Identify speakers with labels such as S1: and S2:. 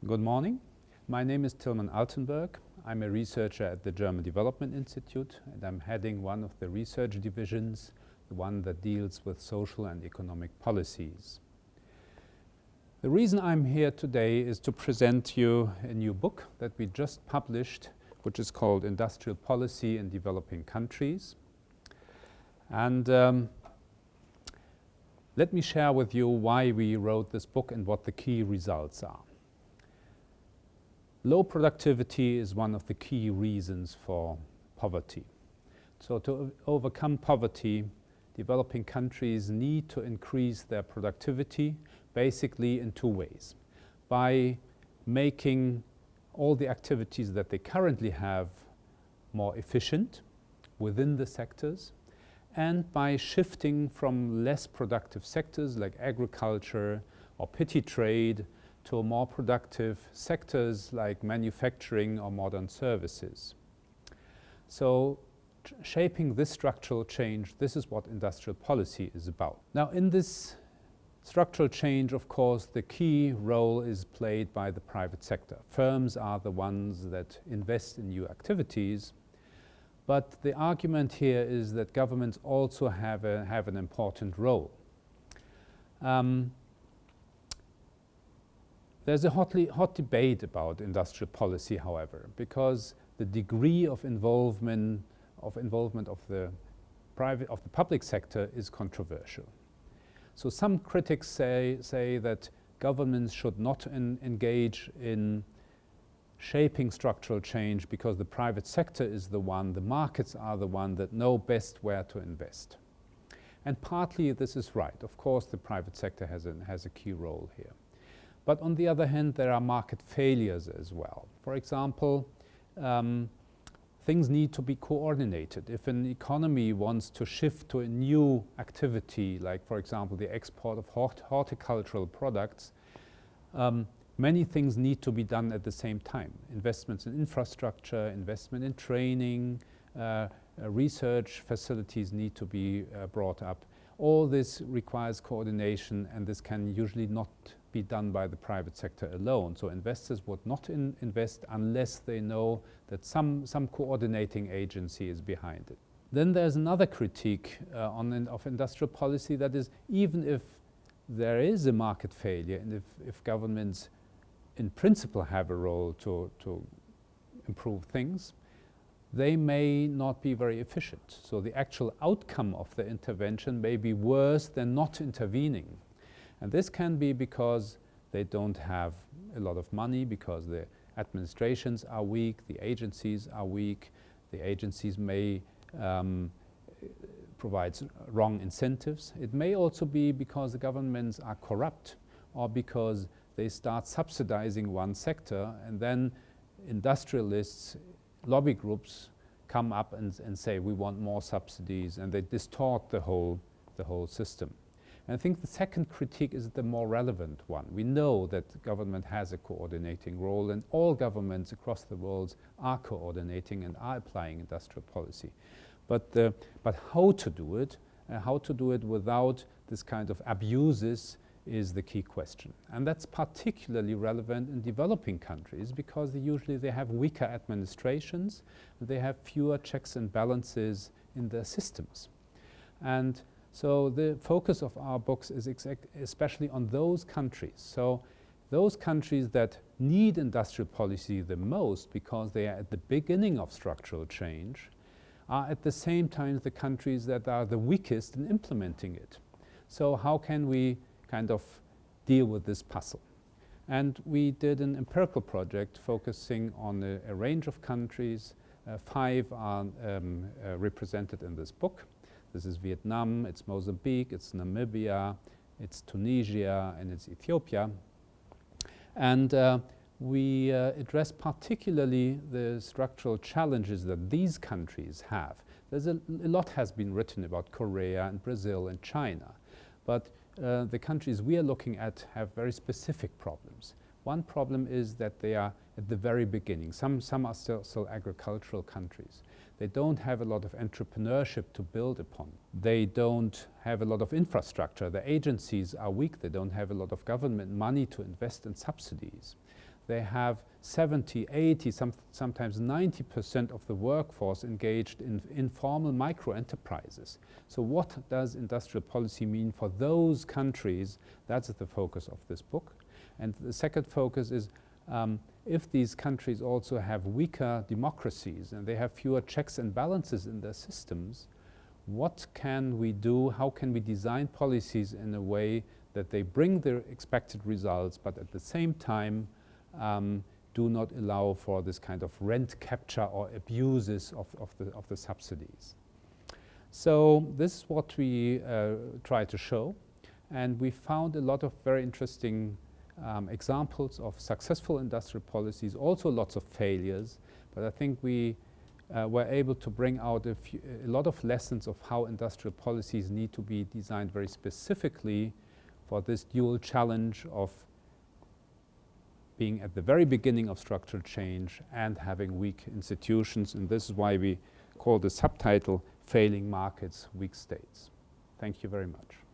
S1: Good morning. My name is Tilman Altenburg. I'm a researcher at the German Development Institute, and I'm heading one of the research divisions, the one that deals with social and economic policies. The reason I'm here today is to present you a new book that we just published, which is called Industrial Policy in Developing Countries. And let me share with you why we wrote this book and what the key results are. Low productivity is one of the key reasons for poverty. So to overcome poverty, developing countries need to increase their productivity basically in two ways. By making all the activities that they currently have more efficient within the sectors, and by shifting from less productive sectors like agriculture or petty trade to more productive sectors like manufacturing or modern services. So shaping this structural change, this is what industrial policy is about. Now in this structural change, of course, the key role is played by the private sector. Firms are the ones that invest in new activities, but the argument here is that governments also have an important role. There's a hot debate about industrial policy, however, because the degree of involvement of the public sector is controversial. So some critics say that governments should not engage in shaping structural change because the private sector is the markets are the one that know best where to invest. And partly this is right. Of course, the private sector has a key role here. But on the other hand, there are market failures as well. For example, things need to be coordinated. If an economy wants to shift to a new activity, like for example the export of horticultural products, many things need to be done at the same time. Investments in infrastructure, investment in training, research facilities need to be brought up. All this requires coordination, and this can usually not be done by the private sector alone. So investors would not invest unless they know that some coordinating agency is behind it. Then there's another critique of industrial policy, that is, even if there is a market failure and if governments in principle have a role to improve things, they may not be very efficient. So the actual outcome of the intervention may be worse than not intervening. And this can be because they don't have a lot of money, because the administrations are weak, the agencies are weak, the agencies may provide wrong incentives. It may also be because the governments are corrupt, or because they start subsidizing one sector, and then industrialists, lobby groups come up and say we want more subsidies, and they distort the whole system. And I think the second critique is the more relevant one. We know that government has a coordinating role, and all governments across the world are coordinating and are applying industrial policy. But how to do it without this kind of abuses is the key question. And that's particularly relevant in developing countries because they have weaker administrations, they have fewer checks and balances in their systems. And so the focus of our books is especially on those countries. So those countries that need industrial policy the most because they are at the beginning of structural change are at the same time the countries that are the weakest in implementing it. So how can we kind of deal with this puzzle? And we did an empirical project focusing on a range of countries. 5 are represented in this book. This is Vietnam, it's Mozambique, it's Namibia, it's Tunisia, and it's Ethiopia. And we address particularly the structural challenges that these countries have. There's a lot has been written about Korea and Brazil and China, but the countries we are looking at have very specific problems. One problem is that they are at the very beginning. Some are still agricultural countries. They don't have a lot of entrepreneurship to build upon. They don't have a lot of infrastructure. The agencies are weak. They don't have a lot of government money to invest in subsidies. they have 70, 80, sometimes 90% of the workforce engaged in informal micro-enterprises. So what does industrial policy mean for those countries? That's the focus of this book. And the second focus is if these countries also have weaker democracies and they have fewer checks and balances in their systems, what can we do? How can we design policies in a way that they bring their expected results, but at the same time do not allow for this kind of rent capture or abuses of the subsidies. So this is what we try to show, and we found a lot of very interesting examples of successful industrial policies, also lots of failures, but I think we were able to bring out a lot of lessons of how industrial policies need to be designed very specifically for this dual challenge of being at the very beginning of structural change and having weak institutions. And this is why we call the subtitle Failing Markets, Weak States. Thank you very much.